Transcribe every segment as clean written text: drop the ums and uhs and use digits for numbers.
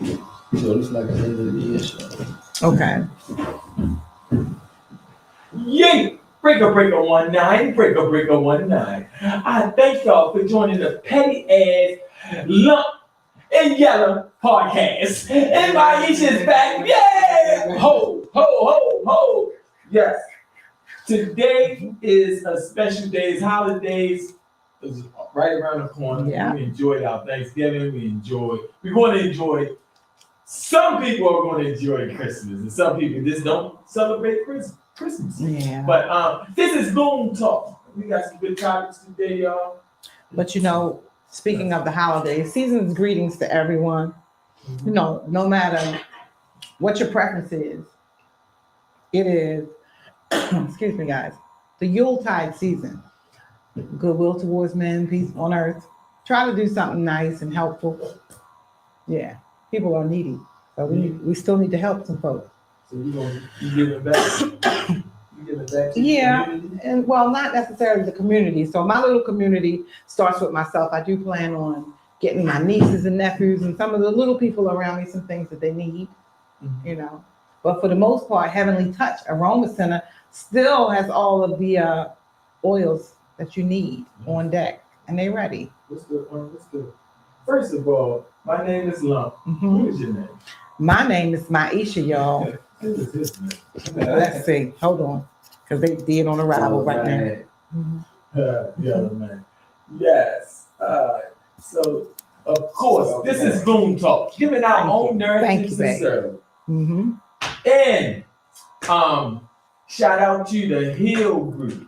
So it's like an end of the year show. Okay. Yay! Breaker 19, Breaker 19. I thank y'all for joining the Petty Ass Lump and Yellow podcast. And Maisha's back. Yay! Ho, ho, ho, ho. Yes. Today is a special day. It's holidays. It's right around the corner. Yeah. We enjoyed our Thanksgiving. We're going to enjoy. Some people are going to enjoy Christmas, and some people just don't celebrate Christmas. Yeah. But this is Goons Talk. We got some good topics today, y'all. But you know, speaking of the holidays, season's greetings to everyone. You know, no matter what your preference is, it is, excuse me, guys, the Yuletide season. Goodwill towards men, peace on earth. Try to do something nice and helpful. Yeah, people are needy, so we still need to help some folks. So you giving back? You giving back to the community? And well, not necessarily the community. So my little community starts with myself. I do plan on getting my nieces and nephews and some of the little people around me some things that they need, you know. But for the most part, Heavenly Touch Aroma Center still has all of the oils that you need on deck, and they ready. What's the? First of all, my name is Lump. What is your name? My name is Maisha, y'all. Who is his name? Let's see. Hold on, because they did on arrival right now. Yellow man. Yes. So of course, this is Goon Talk, giving our own narratives and service. And shout out to the Hill Group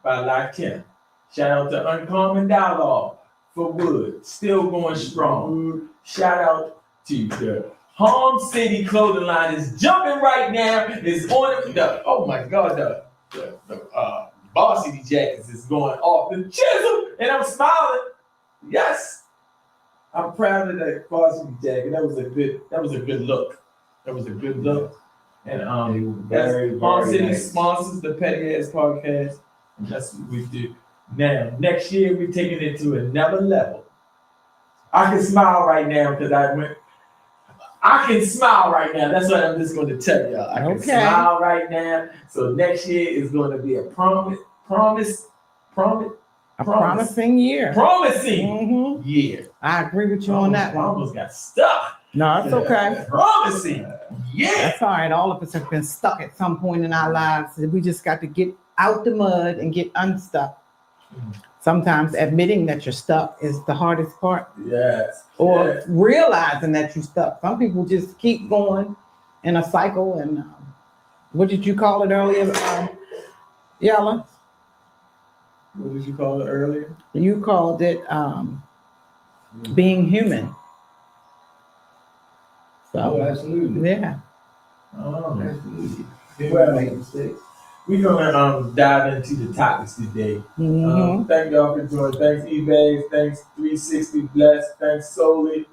by Lakim. Shout out to Uncommon Dialogue for Wood, still going strong. Shout out to the Home City Clothing Line is jumping right now. It's on the oh my god, the Varsity Jackets is going off the chisel, and I'm smiling. Yes, I'm proud of that Varsity Jacket. That was a good look. And Home City nice. sponsors the Petty Ass Podcast, and that's what we do. Now, next year we're taking it to another level. I can smile right now because I can smile right now. That's what I'm just going to tell y'all. I can smile right now. So next year is going to be a Promising year. Promising year. I agree with you on that I one. almost got stuck. No, it's okay. Promising. Yeah. That's all right. All of us have been stuck at some point in our lives. We just got to get out the mud and get unstuck. Sometimes admitting that you're stuck is the hardest part. Yes. Or realizing that you're stuck. Some people just keep going in a cycle. And what did you call it earlier, Yella? What did you call it earlier? You called it being human. So, absolutely. yeah. Oh. Absolutely. Well, Make mistakes. We're gonna dive into the topics today. Thank y'all for joining. Thanks eBay. Thanks 360 Bless. Thanks Solely.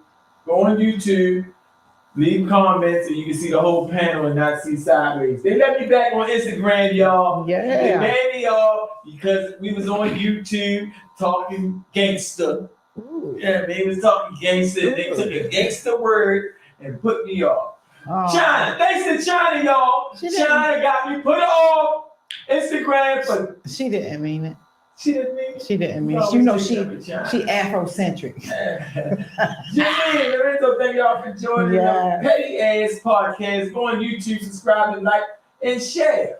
Go on YouTube. Leave comments and you can see the whole panel and not see sideways. They let me back on Instagram, y'all. Yeah. They made me, y'all, because we was on YouTube talking gangster. Ooh. Yeah, they was talking gangster. They took a gangster word and put me off. China, thanks to China, y'all. China got me put off Instagram for. She didn't mean it. She didn't mean it. She didn't mean No, it. You know, we she say Afrocentric. Janine, Lorenzo, thank y'all for joining Yeah. the Petty Ass Podcast. Go on YouTube, subscribe, and like, and share.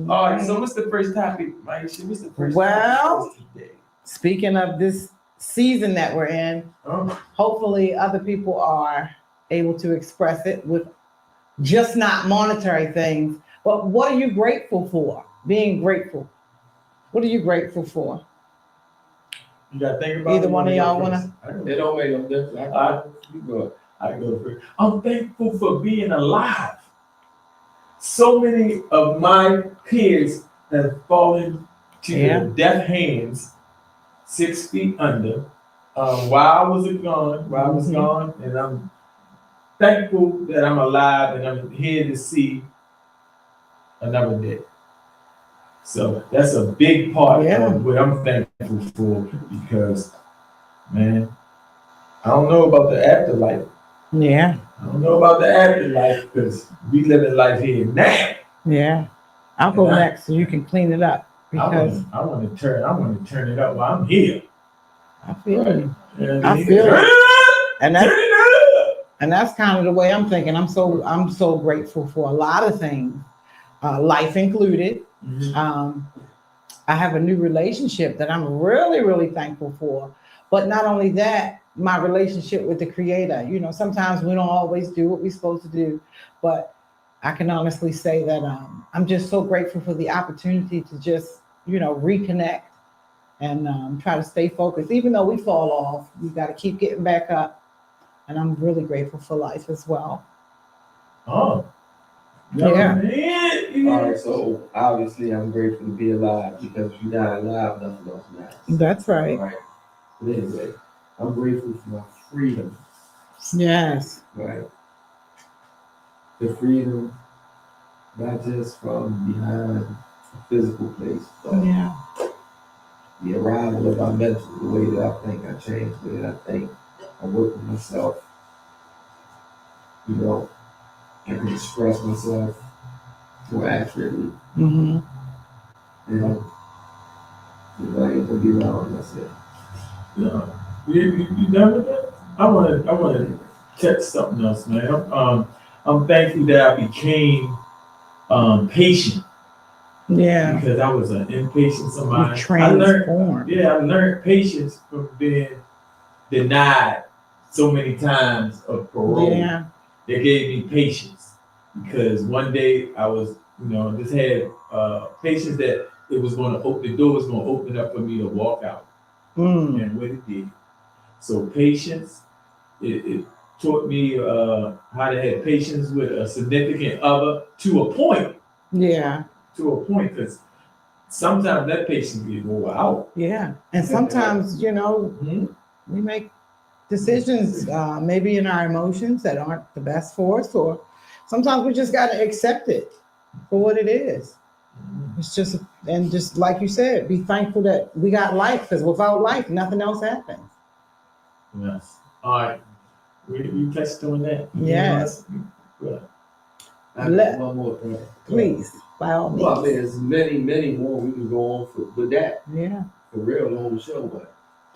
All right, so what's the first topic, Maisha? What's the first Well, topic today? Speaking of this season that we're in, hopefully other people are able to express it with just not monetary things. But what are you grateful for? Being grateful. What are you grateful for? You gotta think about Either it. one of y'all wanna? It don't make no difference. I go first. I'm thankful for being alive. So many of my peers have fallen to their death hands 6 feet under while I was gone, and I'm thankful that I'm alive and I'm here to see another day. So that's a big part of what I'm thankful for because, man, I don't know about the afterlife, Yeah. I don't know about the afterlife because we living life here now. Yeah. I'll go And next so you can clean it up because I want to turn it up while I'm here. I feel you. You know what I mean? feel Turn it. And turn that's it up. and that's kind of the way I'm thinking. I'm so grateful for a lot of things, life included. Mhm. I have a new relationship that I'm really, really thankful for. But not only that, my relationship with the creator. You know, sometimes we don't always do what we're supposed to do, but I can honestly say that I'm just so grateful for the opportunity to just, reconnect and try to stay focused. Even though we fall off, we got to keep getting back up. And I'm really grateful for life as well. Oh. Yeah. All right, so obviously I'm grateful to be alive because if you're not alive, nothing else matters. That's right. All right. But anyway, I'm grateful for my freedom. Yes. Right. The freedom, not just from behind a physical place, but Yeah. the arrival of my mental, the way that I think, I changed the way that I think. I work with myself. I can express myself more accurately. Mm-hmm. And I ain't gonna be wrong, that's it. No. You done with that? I wanna check something else, man. I'm thankful that I became patient. Yeah. Because I was an impatient somebody. Transformed. I learned patience from being denied so many times of parole. Yeah. They gave me patience because one day I was, just had patience that it was going to open, the door was going to open up for me to walk out. And what it did. So patience, it taught me how to have patience with a significant other to a point. Yeah. To a point, because sometimes that patience get wore out. Yeah. And sometimes, we make decisions maybe in our emotions that aren't the best for us, or sometimes we just got to accept it for what it is. It's just, and just like you said, be thankful that we got life, because without life, nothing else happens. Yes. All right. We touched on that. Yes. I got one more thing. Please, by all means. Well, there's many, many more we can go on with that. Yeah. For real, the whole show. But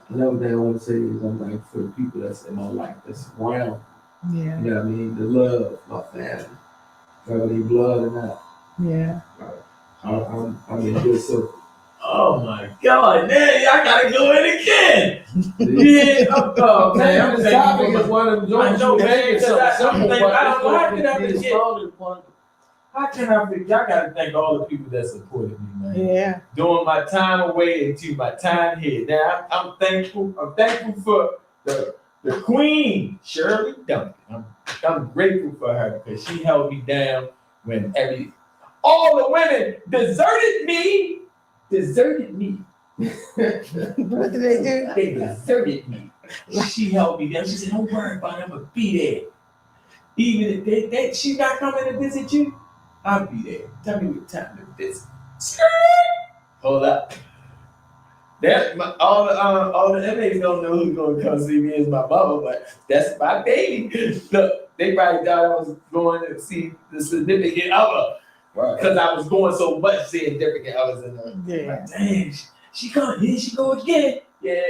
another thing I want to say is I'm thankful for the people that's in my life, that's around. Yeah. You know what I mean? The love, my family, whether they blood or not. Yeah. I'm in a good circle. Oh my God, man, I gotta go in again. Oh man, this topic is one of those. I know, man, because I don't know how can I forget. How can I forget? I gotta thank all the people that supported me, man. Yeah. During my time away into my time here. Now I'm thankful. I'm thankful for the Queen, Shirley Duncan. I'm grateful for her because she held me down when all the women deserted me. What did they do? They deserted me. She held me down. She said, "Don't worry about it. I'm gonna be there. Even if she not coming to visit you, I'll be there. Tell me what time to visit." Hold up. All the inmates don't know who's gonna come see me as my mama, but that's my baby. Look, they probably thought I was going to see the significant other. Because I was going so much seeing different others in her. Yeah. Like, dang, she come, here she go again. Yeah.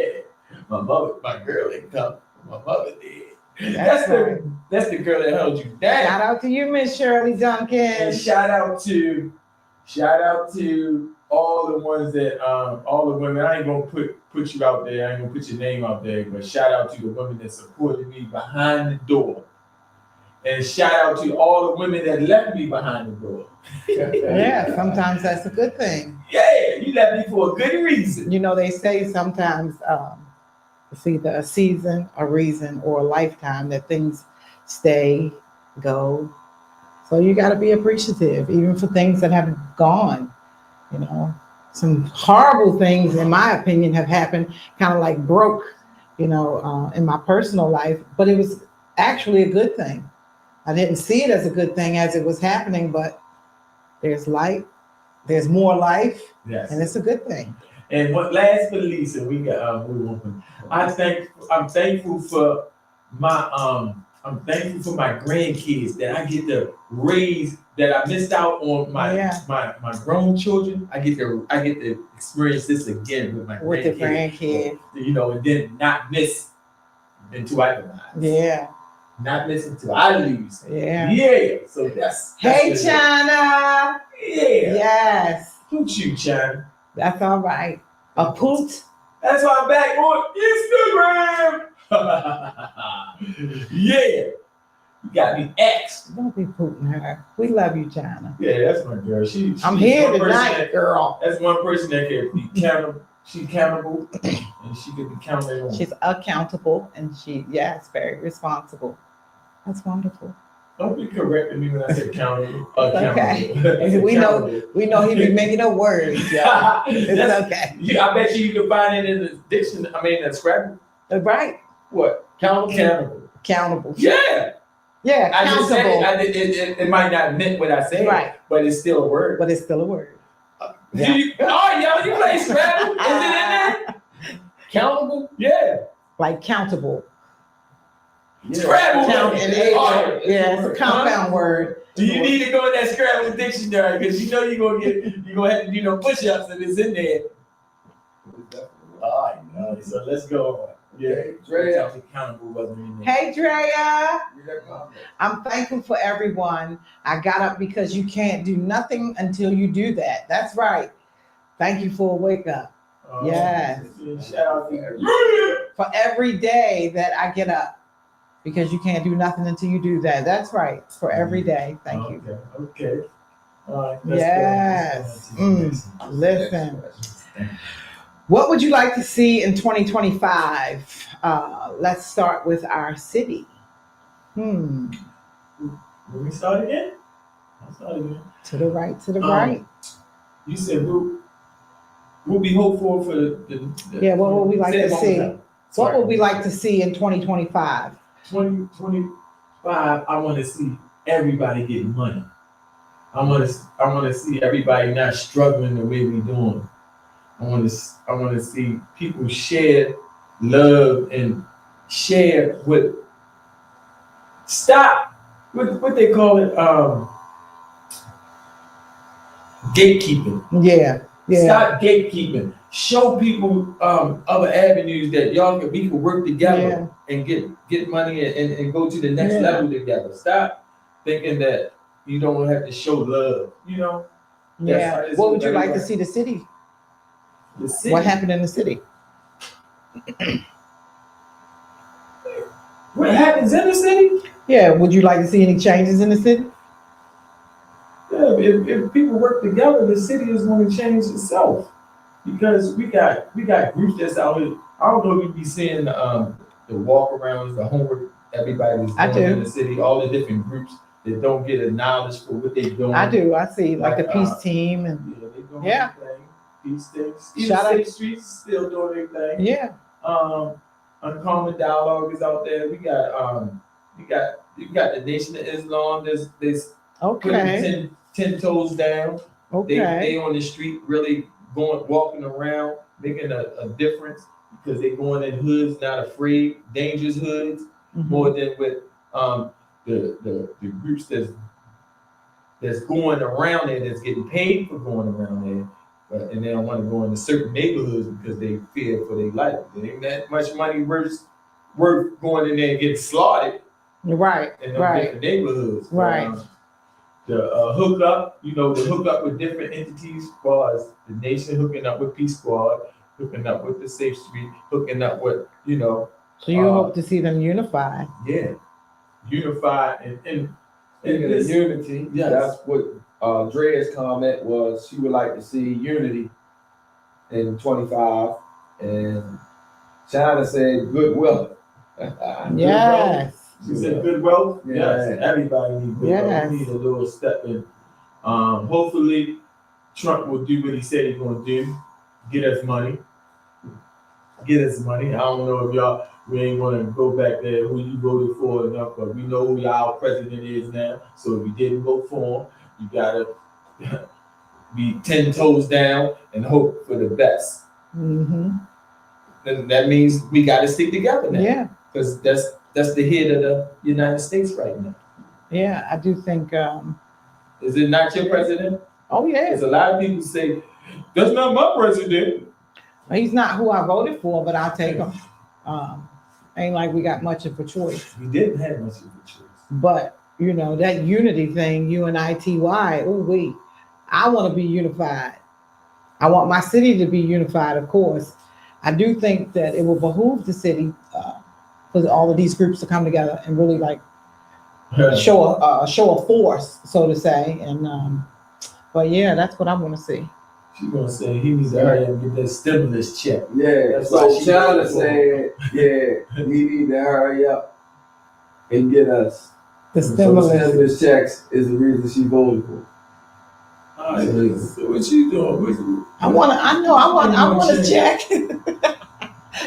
My girl didn't come. My mother did. That's the girl that held you down. Shout out to you, Miss Shirley Duncan. And shout out to all the ones that all the women. I ain't gonna put you out there. I ain't gonna put your name out there, but shout out to the women that supported me behind the door. And shout out to all the women that left me behind the door. Yeah, sometimes that's a good thing. Yeah, you left me for a good reason. They say sometimes it's either a season, a reason, or a lifetime that things stay, go. So you got to be appreciative, even for things that have gone. Some horrible things, in my opinion, have happened, kind of like broke, in my personal life, but it was actually a good thing. I didn't see it as a good thing as it was happening, but there's light, there's more life, yes, and it's a good thing. And last but least, I'm thankful for my I'm thankful for my grandkids that I get to raise, that I missed out on my grown children. I get to experience this again with my with the grandkids. grandkids. And then not miss until I demise. Yeah. Not miss until I lose. Yeah. Yeah. So that's Hey, what China. Yeah. Yes. Poot you, China. That's all right. A poot. That's why I'm back on Instagram. Yeah. You got me X. Don't be pooting her. We love you, China. Yeah, that's my girl. I'm here tonight, girl. That's one person that can be countable. She's accountable, and she can be counted on. She's accountable, and very responsible. That's wonderful. Don't be correcting me when I say countable. Okay. We know he be making up words. Yeah. It's okay. I bet you can find it in the dictionary. I mean, the Scrabble. Right. What? Countable. Countable. Yeah. Yeah. I just said Countable. it might not mean what I say. Right. But it's still a word. But it's still a word. Yeah. You play Scrabble? Is it in there? Countable? Yeah. Like countable. Yeah. Scrabble. It's a compound word. Do you need to go in that Scrabble dictionary because you're gonna have to do push-ups and it's in there. All right, so let's go. Yeah, Drea. Hey, Drea. I'm thankful for everyone. I got up because you can't do nothing until you do that. That's right. Thank you for a wake up. Yes. For every day that I get up. Because you can't do nothing until you do that. That's right. It's for every day. Thank you. Okay. All right. Yes. Listen. What would you like to see in 2025? Let's start with our city. Will we start again? I'll start again. To the right, to the right. You said we'll be hopeful for the yeah, what would we like to see? What would we like to see in 2025? 2025, I want to see everybody getting money. I want to see everybody not struggling the way we doing. I want to see people share love and share stop what they call it gatekeeping. Yeah. Stop gatekeeping. Show people other avenues that we can work together and get money and go to the next level together. Stop thinking that you don't have to show love. What would you like to see the city? The city. What happened in the city? What happens in the city? Yeah. Would you like to see any changes in the city? Yeah. If people work together, the city is going to change itself. Because we got groups that's out here. I don't know if you be seeing the walk-arounds, the homework everybody's doing in the city, all the different groups that don't get acknowledged for what they're doing. I do. I see like the peace team and they doing their thing. Peace things. Shout out. State Streets still doing their thing. Yeah. Uncommon Dialogue is out there. We got the Nation of Islam. There's putting 10 toes down. Okay. They on the street really walking around, making a difference because they're going in hoods, not afraid, dangerous hoods, more than with the groups that's going around there, that's getting paid for going around there, and they don't want to go into certain neighborhoods because they fear for their life. There ain't that much money worth going in there and getting slaughtered. Right. In those different neighborhoods. Right. The hookup with different entities, as far as the Nation hooking up with Peace Squad, hooking up with the Safe Street, hooking up with, So you hope to see them unified. Yeah. Unified and unity. Yes. That's what Drea's comment was. She would like to see unity in 25. And China said goodwill. Yes. You said good wealth? Yes. Everybody needs good wealth. We need a little step in. Hopefully, Trump will do what he said he's going to do. Get us money. I don't know if we ain't going to go back there who you voted for enough, but we know who our president is now. So if you didn't vote for him, you got to be 10 toes down and hope for the best. Mm-hmm. And that means we got to stick together now. Yeah. Because that's that's the head of the United States right now. Yeah, I do think. Is it not your president? Oh yeah, Because a lot of people say, that's not my president. he's not who I voted for, but I'll take him. Ain't like we got much of a choice. We didn't have much of a choice. But you know that unity thing, UNITY. Oh, I want to be unified. I want my city to be unified, of course. I do think that it will behoove the city for all of these groups to come together and really like show a force, so to say. And but yeah, that's what I want to see. She's gonna say he needs to hurry up and get that stimulus check. Yeah, That's why so she China voted for said, yeah, we need to hurry up and get us. The So stimulus. checks is the reason she voted for. All right, so what you doing? I want to check.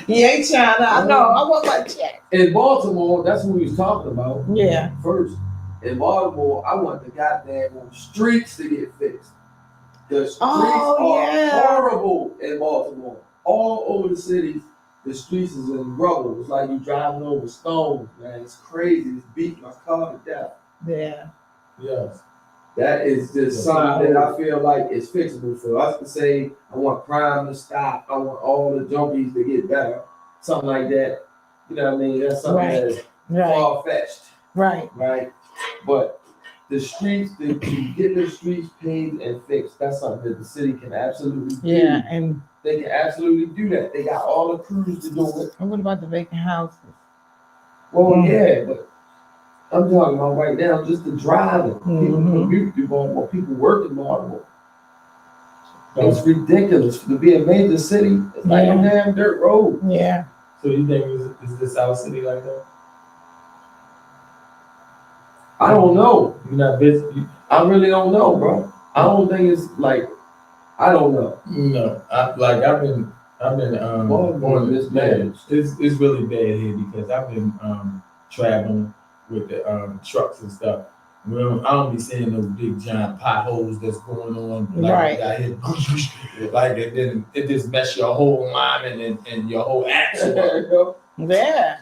Yeah, China. I know. I want my check. In Baltimore, that's what we was talking about. Yeah. First, in Baltimore, I want the goddamn streets to get fixed. The streets are horrible in Baltimore. All over the cities, the streets is in rubble. It's like you driving over stones, man. It's crazy. It's beating my car to death. Yeah. Yes. That is just something that I feel like is fixable for us to say, I want crime to stop. I want all the junkies to get better. Something like that. You know what I mean? That's something that's far-fetched. Right? But the streets, to get the streets paved and fixed, that's something that the city can absolutely do. Yeah, and they can absolutely do that. They got all the crews to do it. And what about the vacant houses? Well, yeah, but I'm talking about right now, just the driving. People commute to Baltimore, people work in Baltimore. It's ridiculous to be a major city. It's like a damn dirt road. Yeah. So you think is this our city like that? I don't know. You're not busy. I really don't know, bro. I don't think it's like. I don't know. No, I've been Baltimore is bad. It's really bad here because I've been traveling with the trucks and stuff. Well, I don't be seeing those big giant potholes that's going on. Like out here, like it just mess your whole alignment and your whole axle. Yeah.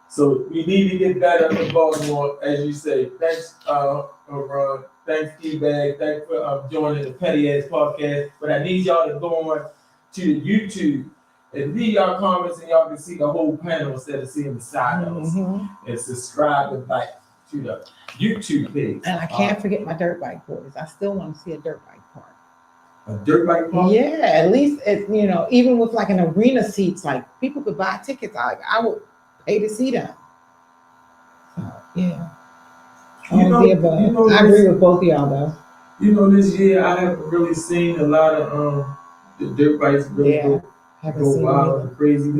So we need to get better in Baltimore, as you say. Thanks, Ron. Thanks, E-Bag. Thanks for joining the Petty Ass Podcast. But I need y'all to go on to the YouTube and leave y'all comments, and y'all can see the whole panel instead of seeing the side of us. And subscribe and like to the YouTube page. And I can't forget my dirt bike boys. I still want to see a dirt bike park. A dirt bike park? Yeah, at least even with like an arena seats, like people could buy tickets. I would pay to see them. So, yeah. I agree with both of y'all though. You know, this year I haven't really seen a lot of the dirt bikes really go wild and crazy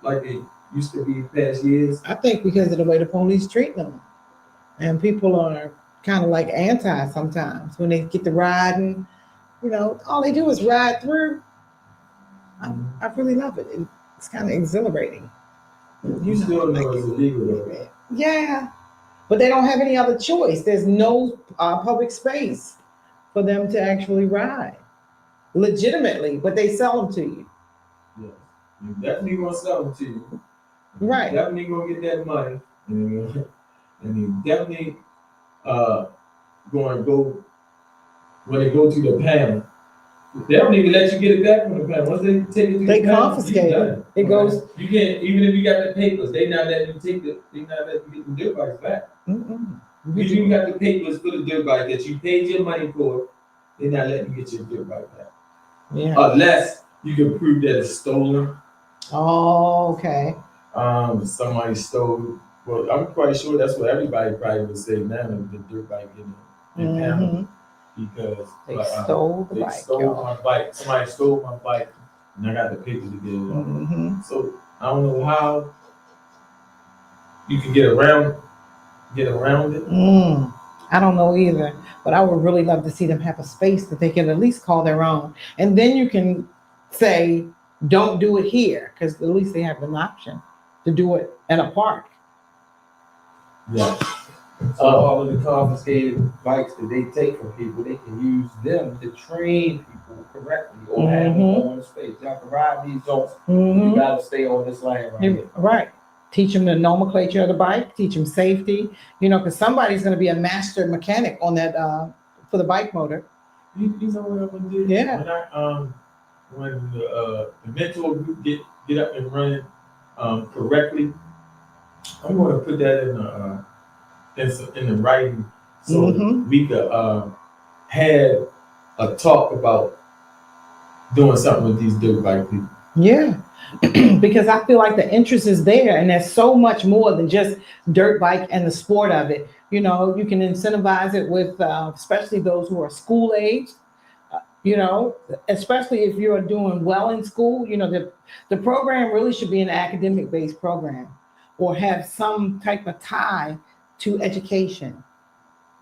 like it used to be in past years. I think because of the way the police treat them. And people are kind of like anti sometimes when they get to riding, all they do is ride through. I really love it. It's kind of exhilarating. You still know it's illegal though. Yeah, but they don't have any other choice. There's no public space for them to actually ride legitimately, but they sell them to you. Yeah, you definitely gonna sell them to you. Right. You definitely gonna get that money, and you definitely going to go when they go to the panel. They don't even let you get it back from the panel. Once they take it to the panel, confiscate it. It goes. You can't, even if you got the papers, they not letting you take the. They not letting you get the dirt bikes back. If you got the papers for the dirt bike that you paid your money for, they're not letting you get your dirt bike back. Yeah. Unless you can prove that it's stolen. Oh, okay. Somebody stole. Well, I'm quite sure that's what everybody probably would say now. The dirt bike in panel. Because they stole the bike. Stole my bike. Somebody stole my bike, and I got the papers to get it on. So I don't know how you can get around it. I don't know either, but I would really love to see them have a space that they can at least call their own, and then you can say, "Don't do it here," because at least they have an option to do it at a park. Yeah. So all of the confiscated bikes that they take from people, they can use them to train people correctly or have them on the space. Y'all can ride these joints. You gotta stay on this lane right here. Right. Teach them the nomenclature of the bike, teach them safety, because somebody's going to be a master mechanic on that for the bike motor. You know what I'm gonna do? Yeah. When the mentor group get up and running correctly, I'm gonna put that in the writing so we could have a talk about doing something with these dirt bike people. Yeah. Because I feel like the interest is there, and there's so much more than just dirt bike and the sport of it. You can incentivize it with, especially those who are school age. Especially if you're doing well in school. The program really should be an academic based program, or have some type of tie to education.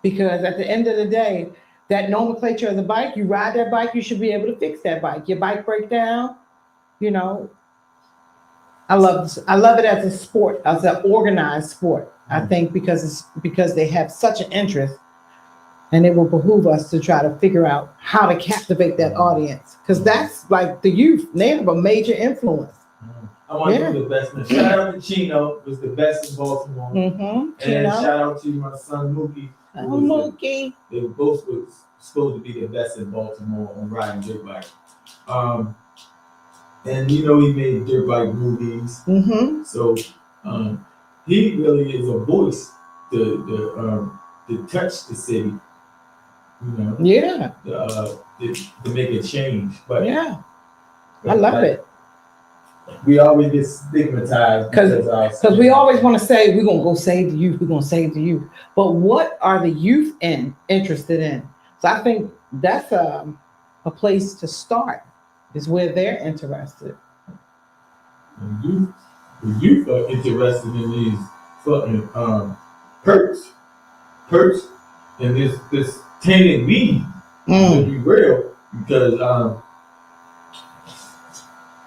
Because at the end of the day, that nomenclature of the bike, you ride that bike, you should be able to fix that bike. Your bike break down, I love it as a sport, as an organized sport. I think because they have such an interest, and it will behoove us to try to figure out how to captivate that audience, because that's like the youth. They have a major influence. I want to do the best. Now, shout out to Chino, was the best in Baltimore, and shout out to my son Mookie. Mookie. They both were supposed to be the best in Baltimore on riding dirt bike. And he made dirt bike movies. So he really is a voice to touch the city. Yeah. To make a change. But yeah, I love it. We always get stigmatized because we always want to say we're gonna go save the youth. We're gonna save the youth. But what are the youth interested in? So I think that's a place to start. Is where they're interested. The youth are interested in these fucking perks, and this tainted weed. To be real, because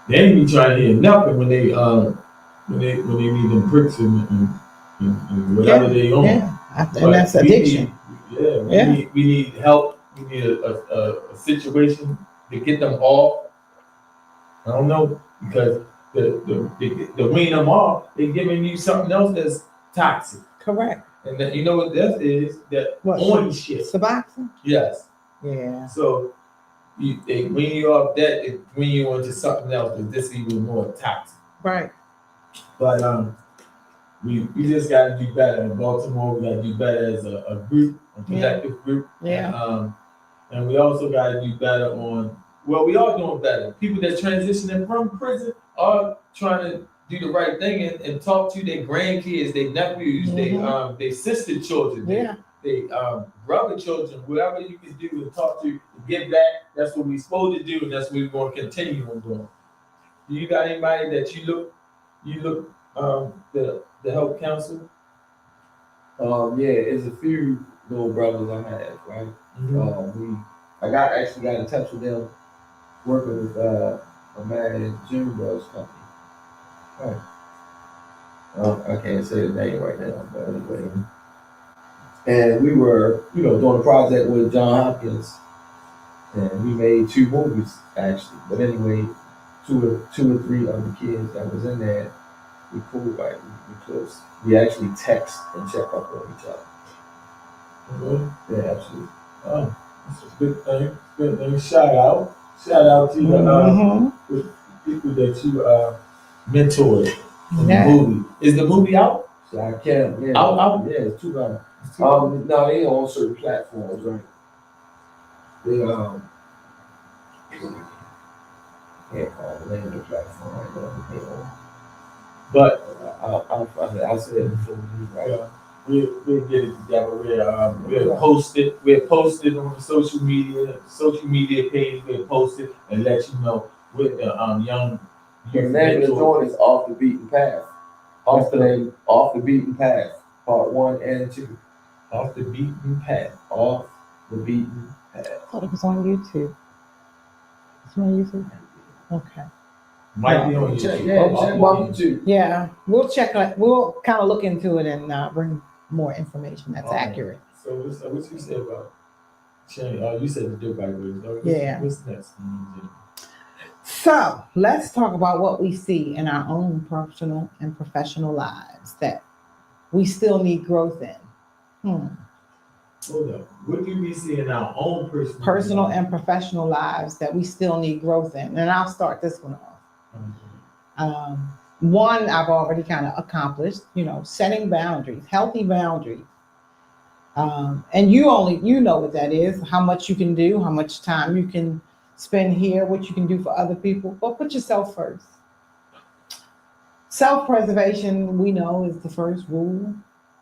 they ain't be trying to hear nothing when they need them perks and whatever they own. Yeah, and that's addiction. We need help. We need a situation to get them off. I don't know, because the wean them off, they're giving you something else that's toxic. Correct. And then, you know what that is? That orange shit. Suboxone? Yes. Yeah. So they wean you off that, it wean you onto something else, but this is even more toxic. Right. But we just gotta do better in Baltimore. We gotta do better as a group, a collective group. Yeah. And we also gotta do better on, well, we are doing better. People that transitioning from prison are trying to do the right thing and talk to their grandkids, their nephews, their sister children, their brother children, whatever you can do to talk to give back. That's what we're supposed to do, and that's what we're going to continue on doing. Do you got anybody that you look the help counsel? Yeah, it's a few little brothers I have, right? I actually got in touch with them working with a man in June Bros company. Right. I can't say his name right now, but anyway. And we were, doing a project with John Hopkins, and we made 2 movies actually. But anyway, two or three of the kids that was in there, we cool, right? We close. We actually text and check up on each other. Yeah, absolutely. Oh, that's a good thing. Good thing. Shout out to the people that you mentored in the movie. Is the movie out? I can't. Yeah, out. Yeah, it's 2 hours. No, they on certain platforms, right? They can't call the name of the platform right now. But I'll say it before we right. Yeah. We'll get it together. We'll post it. We'll post it on the social media page. We'll post it and let you know with the young. The name of the joint is Off the Beaten Path. Off the Beaten Path, part 1 and 2. Off the Beaten Path. Off the Beaten Path. I thought it was on YouTube. It's on YouTube? Okay. Might be on YouTube. YouTube. Yeah, we'll check it. We'll kind of look into it and bring more information that's accurate. So what you said about change? You said the dirt bike ways. Yeah. What's next? So let's talk about what we see in our own personal and professional lives that we still need growth in. Hold up. What do we see in our own Personal and professional lives that we still need growth in. And I'll start this one off. One I've already kind of accomplished, setting boundaries, healthy boundaries. And you know what that is, how much you can do, how much time you can spend here, what you can do for other people, but put yourself first. Self-preservation, we know, is the first rule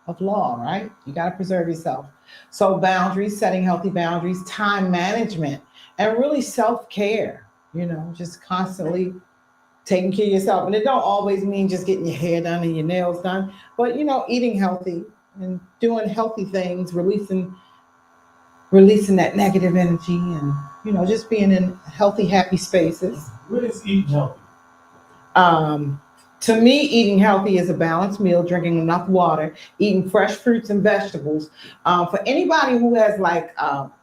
of law, right? You got to preserve yourself. So boundaries, setting healthy boundaries, time management, and really self-care, just constantly taking care of yourself. And it don't always mean just getting your hair done and your nails done, but, eating healthy and doing healthy things, releasing that negative energy and, just being in healthy, happy spaces. What is eating healthy? To me, eating healthy is a balanced meal, drinking enough water, eating fresh fruits and vegetables. For anybody who has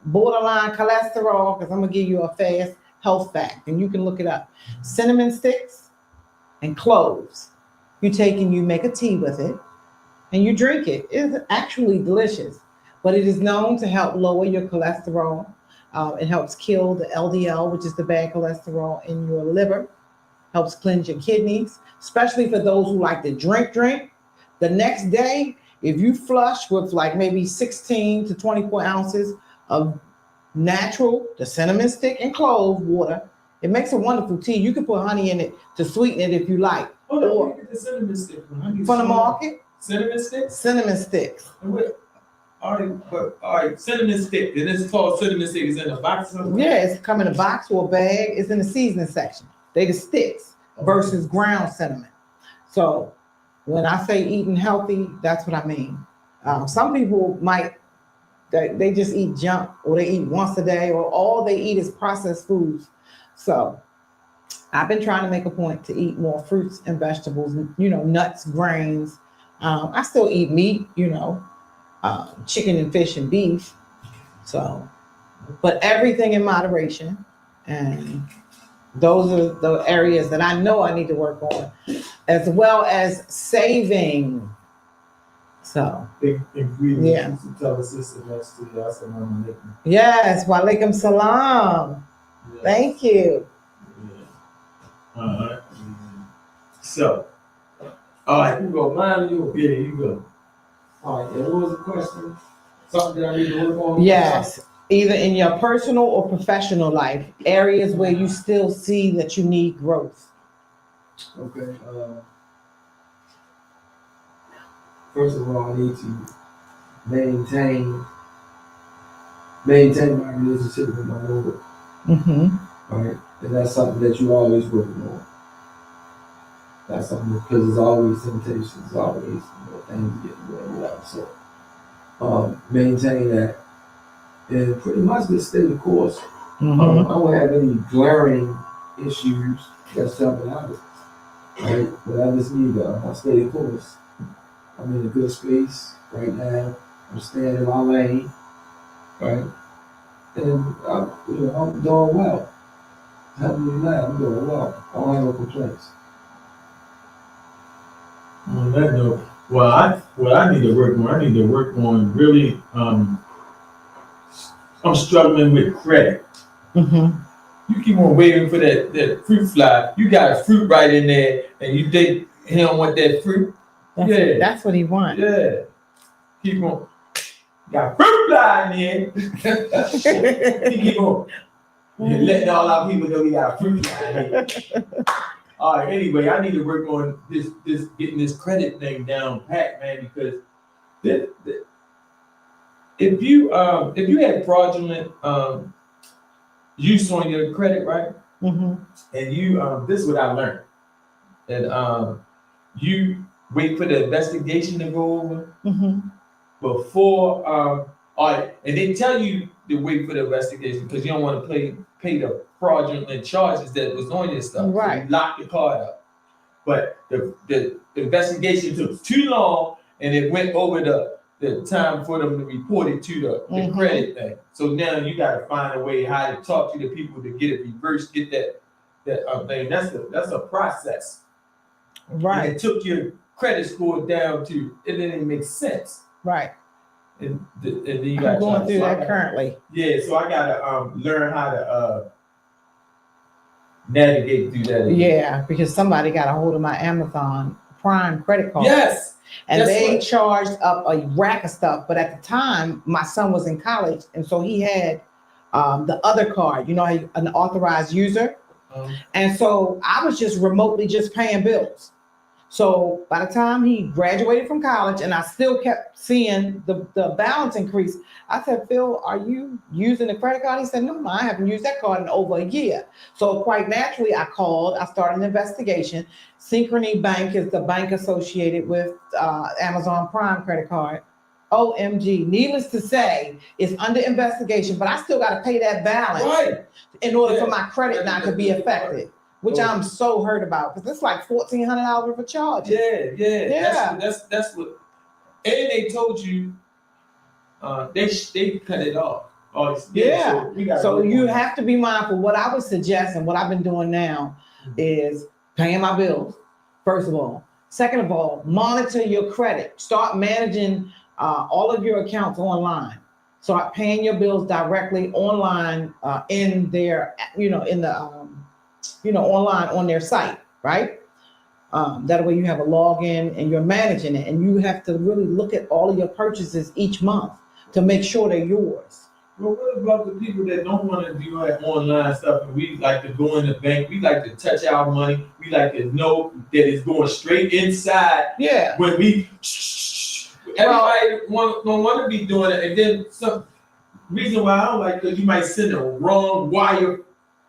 borderline cholesterol, because I'm gonna give you a fast health fact, and you can look it up. Cinnamon sticks and cloves. You take and you make a tea with it, and you drink it. It's actually delicious, but it is known to help lower your cholesterol. It helps kill the LDL, which is the bad cholesterol in your liver. Helps cleanse your kidneys, especially for those who like to drink. The next day, if you flush with maybe 16 to 24 ounces of natural, the cinnamon stick and clove water, it makes a wonderful tea. You can put honey in it to sweeten it if you like. Or get the cinnamon stick from the market. Cinnamon sticks? Cinnamon sticks. All right, cinnamon stick. And it's called cinnamon stick. Is in a box? Yeah, it's come in a box or a bag. It's in the seasoning section. They the sticks versus ground cinnamon. So when I say eating healthy, that's what I mean. Some people they just eat junk, or they eat once a day, or all they eat is processed foods. So I've been trying to make a point to eat more fruits and vegetables, nuts, grains. I still eat meat, chicken and fish and beef. So, but everything in moderation. And those are the areas that I know I need to work on, as well as saving. So, ingredients to tell the sister next to you. Assalamu alaikum. Yes, wa alaikum salam. Yes. Thank you. Yeah. All right. So, all right, you go. Mine or yours? Yeah, you go. All right, and what was the question? Something that I need to work on? Yes, either in your personal or professional life, areas where you still see that you need growth. Okay. First of all, I need to maintain my relationship with my Lord. Mm-hmm. Right, and that's something that you always working on. That's something, because there's always temptations, always things getting whatever. So maintain that, and pretty much just stay the course. Mm-hmm. I don't have any glaring issues that's jumping out of it. Right, but I just need to stay the course. I'm in a good space right now. I'm staying in my lane, right, and I'm doing well. Alhamdulillah, I'm doing well. I don't have no complaints. On that note, I need to work on really. I'm struggling with credit. Mm-hmm. You keep on waiting for that fruit fly. You got a fruit right in there, and you think he don't want that fruit. That's what he wants. Yeah. Keep on. Got fruit fly in there. He keep on. Letting all our people know we got fruit fly in there. All right. Anyway, I need to work on this getting this credit thing down pat, man, because if you had fraudulent use on your credit, right? Mm-hmm. And you this is what I learned. And you wait for the investigation to go over before all right, and they tell you to wait for the investigation because you don't want to pay the fraudulent charges that was on your stuff. Right. So you lock the card up. But the investigation took too long, and it went over the time for them to report it to the credit thing. So now you got to find a way how to talk to the people to get it reversed, get that that's a process. Right. It took your credit score down to it didn't make sense. Right. And then you I'm got going through that currently. Yeah, so I gotta learn how to navigate through that. Again. Yeah, because somebody got a hold of my Amazon Prime credit card. Yes. And they charged up a rack of stuff. But at the time, my son was in college, and so he had the other card, an authorized user. And so I was just remotely just paying bills. So by the time he graduated from college and I still kept seeing the balance increase, I said, Phil, are you using the credit card? He said, no, I haven't used that card in over a year. So quite naturally, I called, I started an investigation. Synchrony Bank is the bank associated with Amazon Prime credit card. OMG, needless to say, it's under investigation, but I still got to pay that balance in order for my credit not to be affected. Which I'm so hurt about because it's like $1,400 worth of charges. Yeah. That's what. And they told you they cut it off. So you have to be mindful. What I would suggest and what I've been doing now is paying my bills. First of all. Second of all, monitor your credit. Start managing all of your accounts online. Start paying your bills directly online in their, online on their site, right? That way you have a login and you're managing it, and you have to really look at all of your purchases each month to make sure they're yours. Well, what about the people that don't want to do that online stuff and we like to go in the bank, we like to touch our money, we like to know that it's going straight inside. Yeah. When we, everybody don't want to be doing it, and then some reason why I don't like, because you might send a wrong wire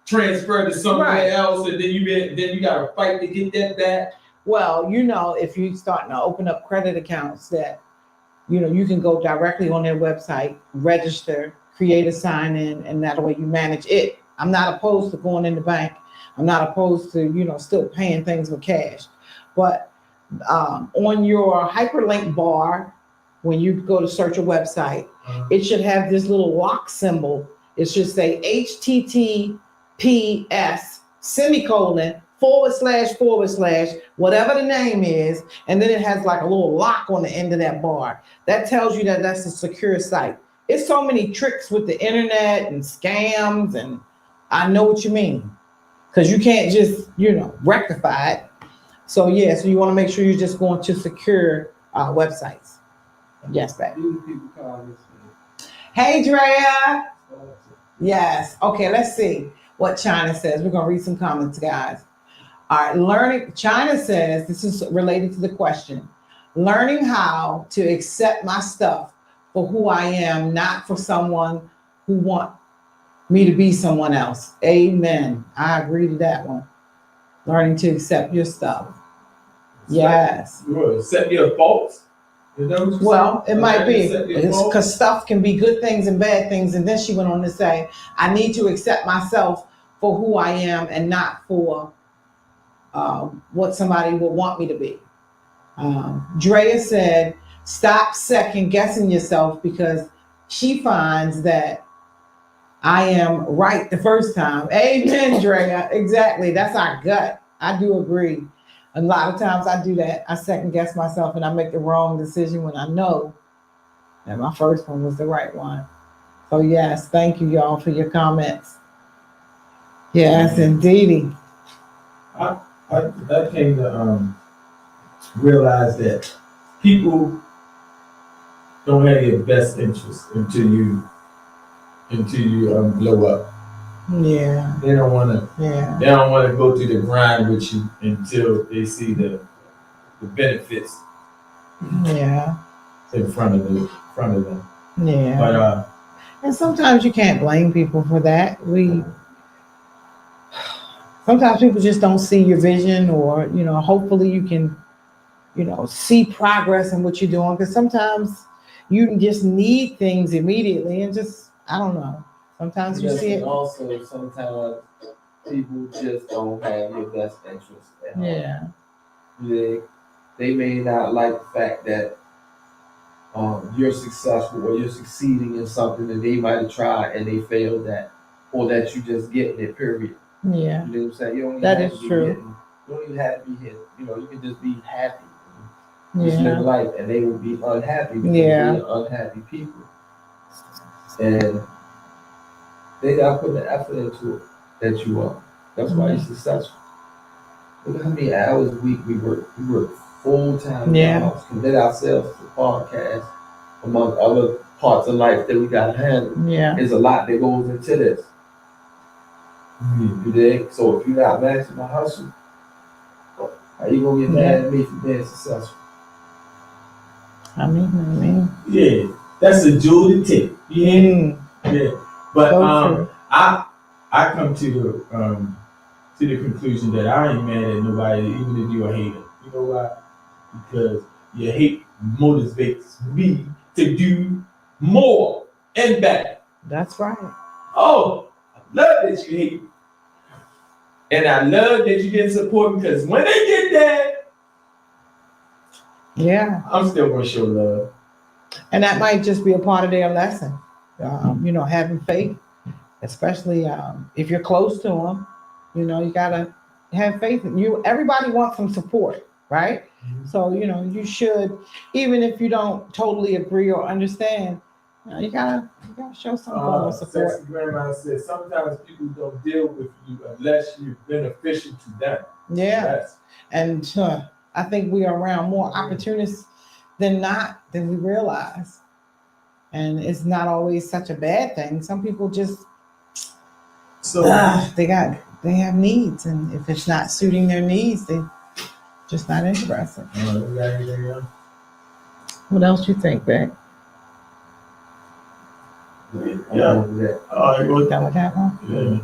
transfer to somewhere else, and then you got to fight to get that back. Well, if you're starting to open up credit accounts that, you can go directly on their website, register, create a sign in, and that way you manage it. I'm not opposed to going in the bank. I'm not opposed to, still paying things with cash. But on your hyperlink bar, when you go to search a website, it should have this little lock symbol. It should say HTTPS : whatever the name is, and then it has like a little lock on the end of that bar. That tells you that that's a secure site. It's so many tricks with the internet and scams, and I know what you mean, because you can't just, rectify it. So so you want to make sure you're just going to secure websites. Yes, babe. Hey, Drea. Yes. Okay, let's see what China says. We're going to read some comments, guys. All right, China says, this is related to the question, learning how to accept my stuff for who I am, not for someone who want me to be someone else. Amen. I agree to that one. Learning to accept your stuff. Yes. Accept your faults. Well, it might be because stuff can be good things and bad things. And then she went on to say, I need to accept myself for who I am and not for what somebody will want me to be. Drea said, stop second guessing yourself because she finds that I am right the first time. Amen, Drea. Exactly. That's our gut. I do agree. A lot of times I do that. I second guess myself and I make the wrong decision when I know that my first one was the right one. So yes, thank you y'all for your comments. Yes, indeedy. I came to realize that people don't have your best interest until you blow up. Yeah. They don't want to. Yeah. They don't want to go through the grind with you until they see the benefits. Yeah. In front of them. Yeah. But and sometimes you can't blame people for that. Sometimes people just don't see your vision, or hopefully you can see progress in what you're doing, because sometimes you just need things immediately, and just I don't know. Sometimes you see it. Also, sometimes people just don't have your best interest at heart. Yeah. They may not like the fact that you're successful or you're succeeding in something that they might have tried and they failed at, or that you just getting it, period. Yeah. You know what I'm saying? You don't even That have is to be true. hitting. You don't even have to be hitting. You know, you can just be happy. Just live Yeah. life, and they will be unhappy because Yeah. they are unhappy people. And they not putting the effort into it that you are. That's why you're successful. Look at how many hours a week we work. We work full time jobs, commit ourselves to podcast, among other parts of life that we gotta handle. Yeah. There's a lot that goes into this. You dig? So if you're not matching my hustle, how you gonna get mad at me for being successful? I mean. Yeah, that's a jewel to take. Yeah. Yeah. But So I come to the conclusion that I ain't mad at nobody, even if you're a hater. You know why? Because your hate motivates me to do more and better. That's right. Oh, I love that you hate me. And I love that you didn't support me, because when they get there, yeah, I'm still gonna show love. And that might just be a part of their lesson. You know, having faith, especially if you're close to them. You know, you gotta have faith in you. Everybody wants some support, right? Mm-hmm. So you know, you should, even if you don't totally agree or understand, you gotta show some form of support. Sexy Grandma said sometimes people don't deal with you unless you're beneficial to them. Yeah, yes. And I think we are around more opportunists than we realize. And it's not always such a bad thing. Some people just they have needs, and if it's not suiting their needs, they just not interested. What else you think, Beck? Yeah. All right. Well, done with that one? Yeah.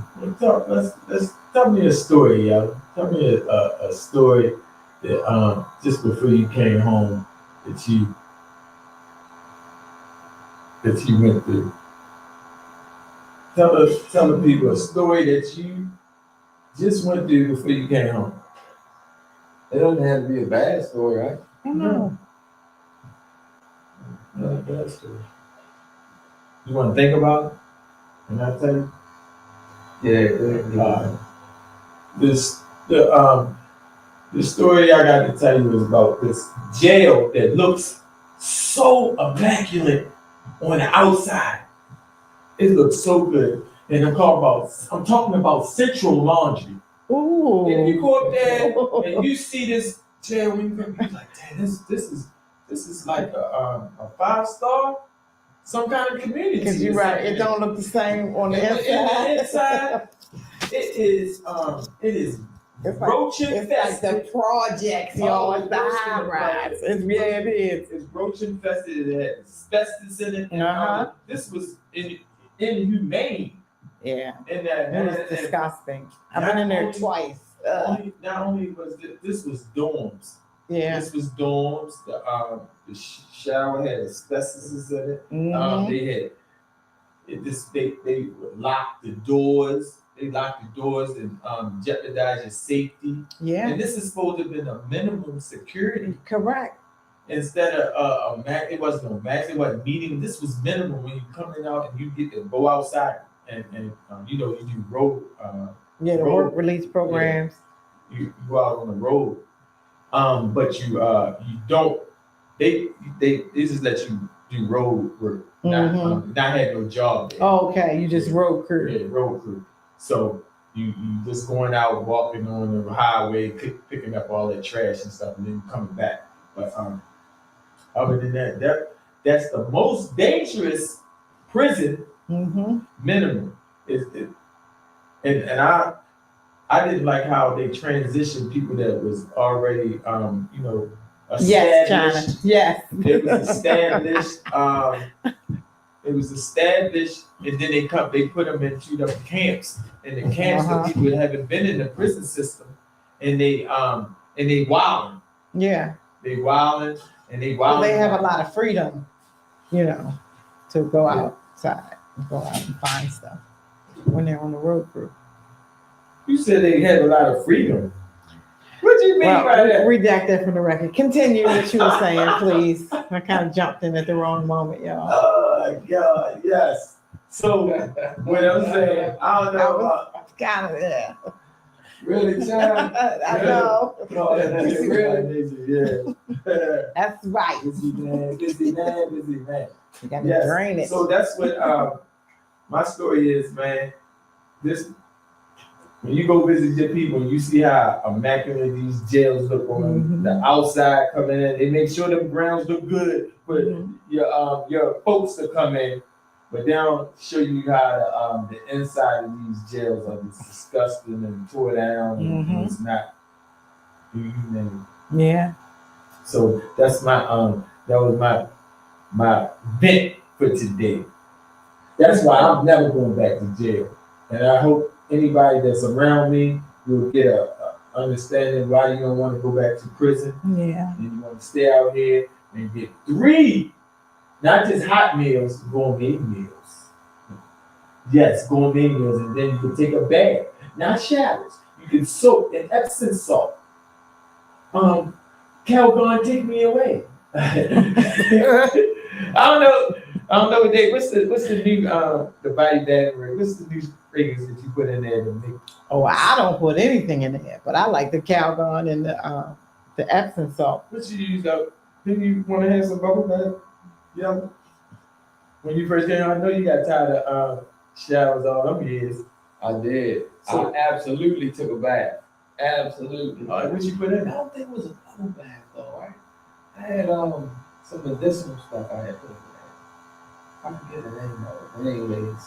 Let's tell me a story, yo. Tell me a story that just before you came home that you went through. Tell the people a story that you just went through before you came home. It doesn't have to be a bad story, right? No. Not a bad story. You want to think about it? Can I tell you? Yeah. The story I got to tell you is about this jail that looks so immaculate on the outside. It looks so good. And I'm talking about Central Laundry. Ooh. If you go up there and you see this jail, you're like, damn, this is like a 5-star, some kind of community. Because you're right, it don't look the same on the inside. It is it's roach infested. It's like the projects, y'all, it's the high rise. It is. It's roach infested. It had asbestos in it. This was inhumane. Yeah. And that it was disgusting. I've been in there twice. Not only was this was dorms. Yeah. This was dorms. The shower had asbestos in it. They locked the doors. They locked the doors and jeopardized your safety. Yeah. And this is supposed to have been a minimum security. Correct. Instead of it wasn't no max, it wasn't medium. This was minimum when you coming out and you get to go outside and you do road. The work release programs. Yeah. You go out on the road, but you don't. They just let you do road work, not have no job there. Oh, okay, you just road crew. Yeah, road crew. So you just going out walking on the highway, picking up all that trash and stuff, and then coming back. But other than that's the most dangerous prison minimum. And I didn't like how they transitioned people that was already established. Yes, China. Yes. It was established. It was established, and then they put them into the camps, and the camps for people that haven't been in the prison system, and they wilding. Yeah. They wilding. Well, they have a lot of freedom, to go outside and go out and find stuff when they're on the road crew. You said they have a lot of freedom. What do you mean by that? Redact that from the record. Continue what you were saying, please. I kind of jumped in at the wrong moment, y'all. Oh, God, yes. So what I'm saying, I don't know about Kind of, yeah. Really, John? I know. no, Really? yeah. That's right. Busy man, busy man, busy man. You gotta drain it. So that's what my story is, man. This when you go visit your people and you see how immaculate these jails look on the outside coming in, they make sure them grounds look good for your folks to come in, but they don't show you how the inside of these jails are just disgusting and tore down and it's not humane. Yeah. So that's my that was my vent for today. That's why I'm never going back to jail. And I hope anybody that's around me will get a understanding why you don't want to go back to prison. Yeah. And you want to stay out here and get 3, not just hot meals, gourmet meals. Yes, gourmet meals, and then you can take a bath, not showers. You can soak in Epsom salt. Calgon, take me away. I don't know what what's the new the body battery? What's the new fragrance that you put in there to make? Oh, I don't put anything in there, but I like the Calgon and the Epsom salt. What you use though? Didn't you want to have some bubble bath? Yeah. When you first came out, I know you got tired of showers all them years. I did. So- I absolutely took a bath. Absolutely. What you put in? I don't think it was a bubble bath though, right? I had some medicinal stuff I had put in there. I forget the name of it. But anyways,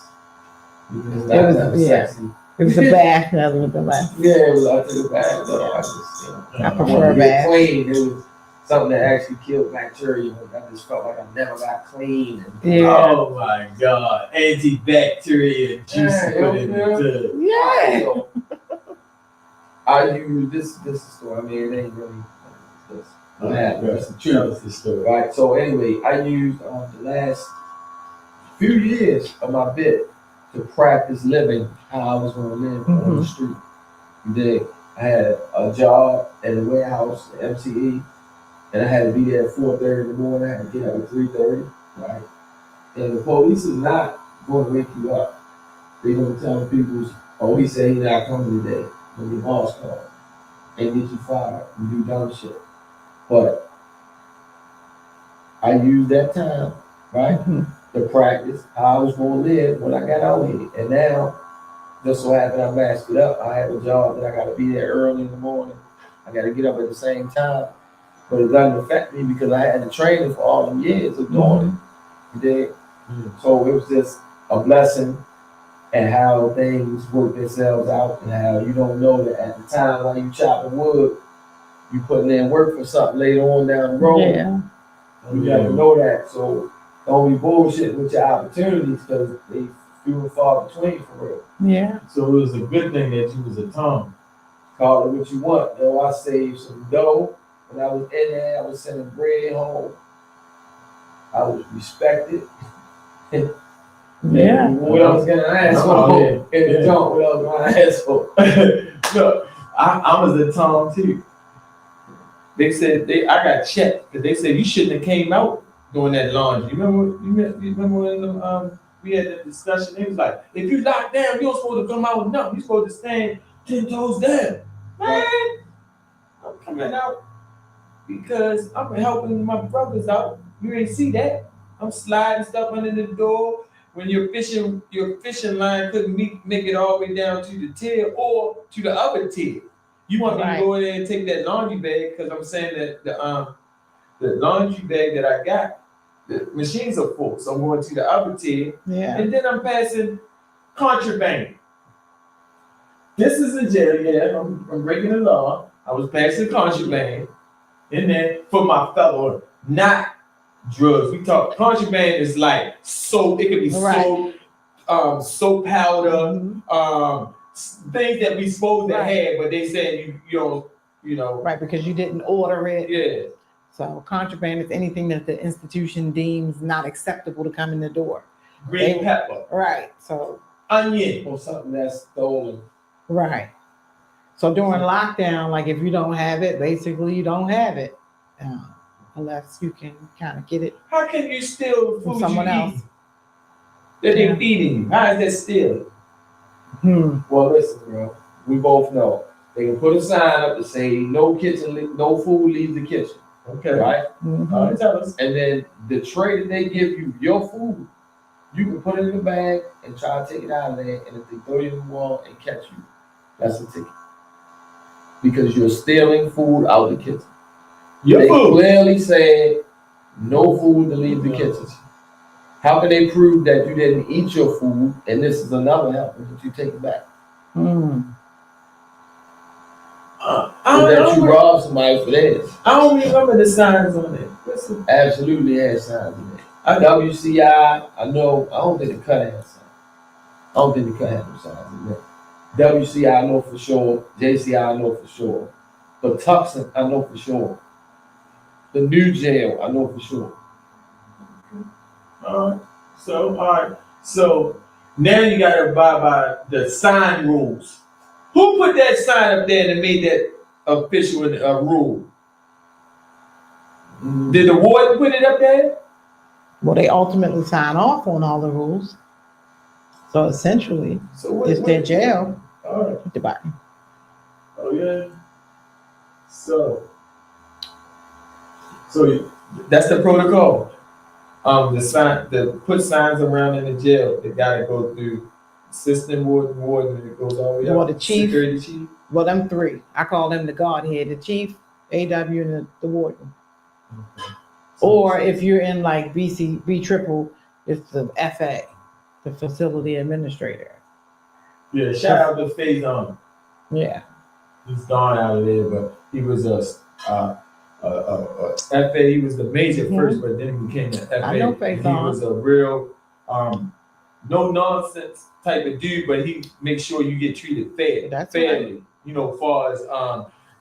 it was sexy. It was a bath rather than a bath. Yeah, it was. I took a bath though. I just, I prefer wanted a to get bath. clean. It was something that actually killed bacteria. I just felt like I never got clean. Yeah. Oh my God. Antibacterial juice Yeah, put in yeah. the tub. Yeah. I use this is the story. I mean, it ain't really this. That's the truth. That's the story. Right. So anyway, I used the last few years of my bit to practice living how I was going to live on the street. Then I had a job at a warehouse, MCE, and I had to be there at 4:30 in the morning. I had to get up at 3:30. Right. And the police is not going to wake you up. They're going to tell people, oh, he said he's not coming today. When your boss calls and get you fired and do dumb shit. But I used that time, right, to practice how I was going to live when I got out here. And now, just so happened I masked it up. I have a job that I got to be there early in the morning. I got to get up at the same time. But it doesn't affect me because I had the training for all them years of doing it. You dig? So it was just a blessing. And how things work themselves out, and how you don't know that at the time while you chopping wood, you putting in work for something later on down the road. Yeah. You got to know that. So don't be bullshit with your opportunities because they few and far between for real. Yeah. So it was a good thing that you was a Tom. Call it what you want. Though I saved some dough when I was in there. I was sending bread home. I was respected. Yeah. What I was gonna ask for in the jump, what I was gonna ask for. Look, I was a Tom too. They said I got checked because they said you shouldn't have came out doing that laundry. You remember when we had that discussion? It was like, if you locked down, you don't supposed to come out with nothing. You supposed to stand 10 toes down. Man, I'm coming out because I'm helping my brothers out. You ain't see that. I'm sliding stuff under the door. When your fishing line couldn't make it all the way down to the tail or to the other tail. You want me to go in there and take that laundry bag because I'm saying that the laundry bag that I got, the machines are full. So I'm going to the other tail. Yeah. And then I'm passing contraband. This is a jail, yeah. I'm breaking the law. I was passing contraband in there for my fellow, not drugs. We talk contraband is like soap. It could be soap, soap powder, things that we supposed to have, but they said you don't, you know. Right, because you didn't order it. Yeah. So contraband is anything that the institution deems not acceptable to come in the door. Green pepper. Right. So onion. Or something that's stolen. Right. So during lockdown, like if you don't have it, basically you don't have it. Unless you can kind of get it How can you steal from food someone you else. eat? that they're feeding you? How is that stealing? Well, listen, bro. We both know they can put a sign up to say no no food leaves the kitchen. Okay. Right? All right, tell us. And then the tray that they give you, your food, you can put it in the bag and try to take it out of there. And if they throw you in the wall and catch you, that's a ticket. Because you're stealing food out of the kitchen. Your they food. Clearly said no food to leave the kitchen. How can they prove that you didn't eat your food and this is another helper that you take it back? That you robbed somebody for theirs. I don't remember the signs on it. Absolutely had signs on it. WCI, I don't think the cut had signs. I don't think the cut had no signs in there. WCI, I know for sure. JCI, I know for sure. But Tucson, I know for sure. The new jail, I know for sure. All right. So now you gotta abide by the sign rules. Who put that sign up there and made that official rule? Did the warden put it up there? Well, they ultimately sign off on all the rules. So essentially, it's their jail. All right. Oh yeah. So that's the protocol. The put signs around in the jail. They gotta go through assistant warden, and it goes all the way up. Well, the chief, security chief. Well, them three. I call them the guard head, the chief, AW, and the warden. Okay. Or if you're in like B triple, it's the FA, the facility administrator. Yeah, shout out to Faison. Yeah. He's gone out of there, but he was a FA. He was the major first, but then he became an FA. I know Faison. He was a real no nonsense type of dude, but he makes sure you get treated fairly. Right. You know, as far as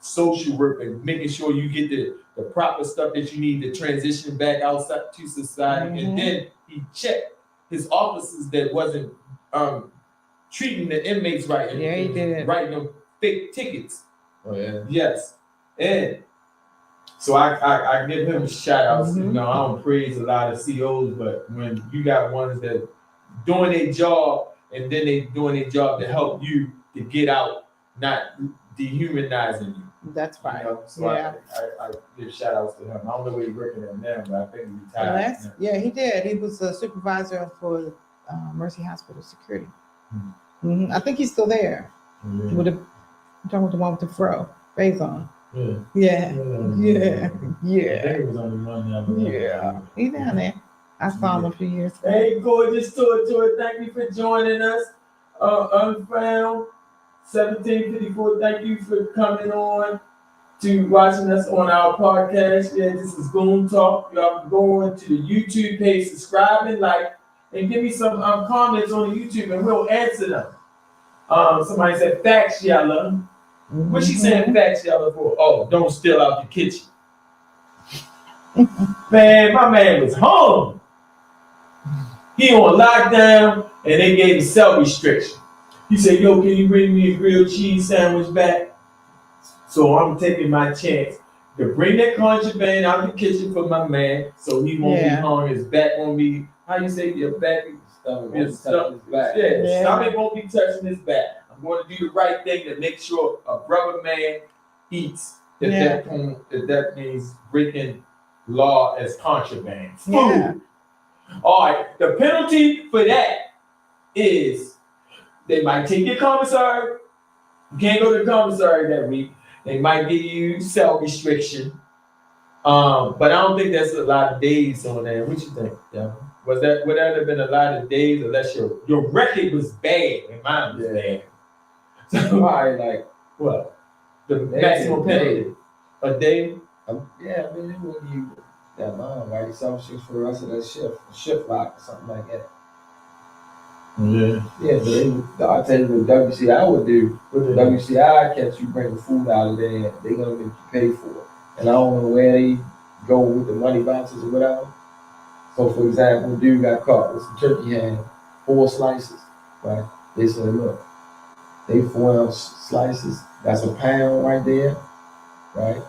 social work and making sure you get the proper stuff that you need to transition back outside to society. And then he checked his officers that wasn't treating the inmates right. And he did. Writing them fake tickets. Oh yeah. Yes. And so I give him a shout out. You know, I don't praise a lot of COs, but when you got ones that doing their job and then they doing their job to help you to get out, not dehumanizing you. That's right. You know? So I give shout outs to him. I don't know where he's working at now, but I think he's retired. Yeah, he did. He was a supervisor for Mercy Hospital Security. I think he's still there. I'm talking about the one with the fro, Faison. Yeah. I think it was only one now. Yeah. He's down there. I saw him a few years ago. Hey, gorgeous Tour. Thank you for joining us. Unfound 1754. Thank you for coming on to watching us on our podcast. Yeah, this is Goons Talk. Y'all can go on to the YouTube page, subscribe and like, and give me some comments on the YouTube, and we'll answer them. Somebody said facts, Yella. What's she saying facts, Yella, for? Oh, don't steal out the kitchen. Man, my man was home. He on lockdown, and they gave him self-restriction. He said, yo, can you bring me a grilled cheese sandwich back? So I'm taking my chance to bring that contraband out the kitchen for my man, so he won't be hung his back on me. How you say your back? His stomach won't be touching his back. I'm going to do the right thing to make sure a brother man eats. If that means breaking law as contraband. Food. All right. The penalty for that is they might take your commissary. You can't go to the commissary that week. They might give you cell restriction. But I don't think that's a lot of days on there. What you think? Yeah. Would that have been a lot of days unless your record was bad and mine was bad? So probably like what? The maximum penalty. A day? Yeah, I mean, it would give you that long, right? Substitutes for the rest of that shift lock or something like that. Yeah, but I'll tell you what WCI would do. WCI catch you bringing food out of there, they're gonna make you pay for it. And I don't know where they go with the money bounces or whatever. So for example, dude got caught with some turkey ham, 4 slices, right? They said, look, they 4-ounce slices, that's a pound right there, right?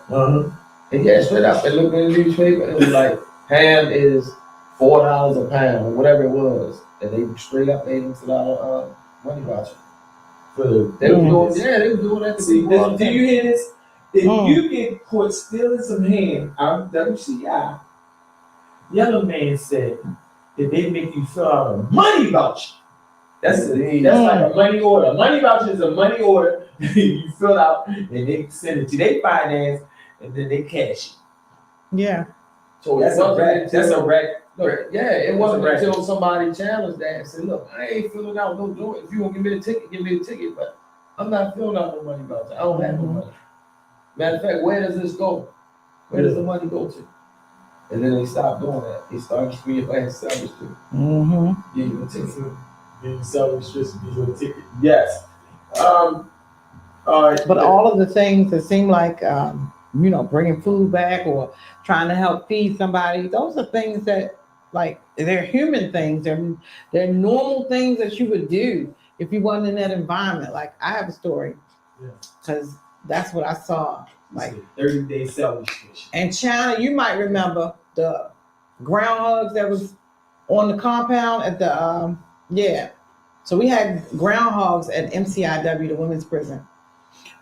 And yeah, straight up, they looked in the newspaper and it was like, ham is $4 a pound, whatever it was, and they straight up made them $2 money voucher. For the They were doing, they were doing that to see, people all this, the do time. you hear this? If you get caught stealing some hand out of WCI, Yellow Man said that they make you fill out a money voucher. That's like a money order. A money voucher is a money order you fill out and they send it to their finance and then they cash it. Yeah. So That's a wreck. Yeah, it wasn't That's a until somebody challenged that and said, "Look, I ain't filling out no doing. If you want to give me a ticket, give me a ticket. But I'm not filling out no money voucher. I don't have no money. Matter of fact, where does this go? Where does the money go to?" And then they stopped doing that. They started giving you like service to give you a ticket. Give you service just to give you a ticket. Yes. All right. But all of the things that seem like, bringing food back or trying to help feed somebody, those are things that, like, they're human things. They're normal things that you would do if you weren't in that environment. Like, I have a story, because that's what I saw. Like 30-day celebration. And China, you might remember the groundhogs that was on the compound at the, So we had groundhogs at MCIW, the women's prison.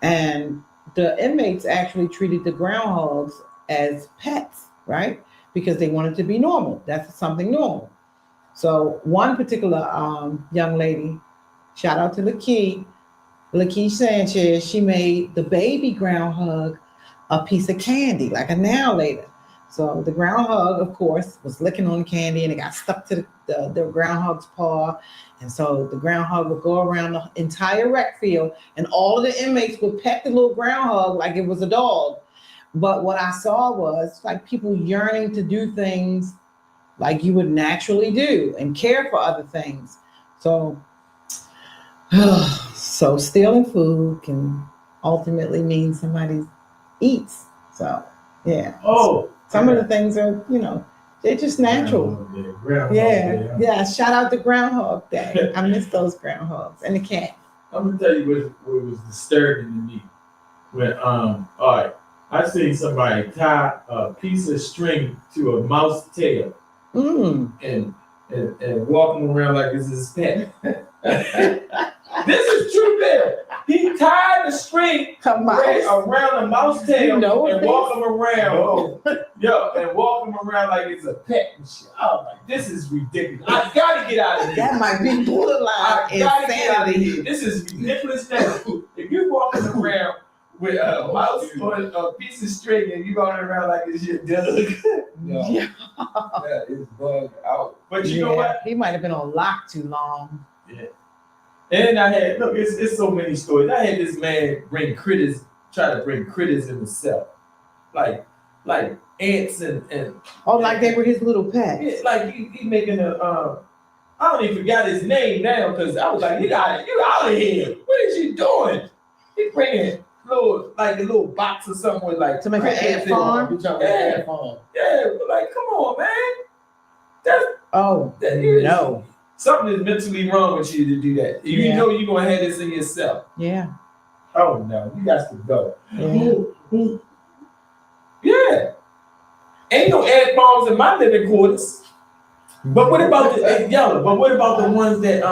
And the inmates actually treated the groundhogs as pets, right? Because they wanted to be normal. That's something normal. So one particular young lady, shout out to Lakeisha Sanchez, she made the baby groundhog a piece of candy, like a now later. So the groundhog, of course, was licking on the candy and it got stuck to the groundhog's paw. And so the groundhog would go around the entire rec field and all of the inmates would pet the little groundhog like it was a dog. But what I saw was like people yearning to do things like you would naturally do and care for other things. So, so stealing food can ultimately mean somebody eats. So, yeah. Oh, some of the things are, they're just natural. Yeah. Shout out to Groundhog Day. I miss those groundhogs and the cat. I'm gonna tell you what was disturbing to me. When all right, I seen somebody tie a piece of string to a mouse tail and walk him around like this is his pet. This is true there. He tied the string around a mouse tail and walk him around. And walk him around like it's a pet and shit. I was like, this is ridiculous. I gotta get out of here. That might be borderline insanity. This is ridiculous now. If you're walking around with a mouse on a piece of string and you going around like it's your dog. Yeah, it's bugged out. But you know what? He might have been on lock too long. Yeah. And I had, look, it's so many stories. I had this man try to bring critters in the cell. Like ants and like they were his little pets. Yeah, like he making I don't even forgot his name now because I was like, you out of here. What is you doing? He bringing a little box or something with like to make an ant farm. Yeah, but like, come on, man. No. Something is mentally wrong with you to do that. You know you're gonna have this in yourself. Yeah. Oh no, you got to go. Yeah. Yeah. Ain't no ant farms in my living quarters. But what about the ones that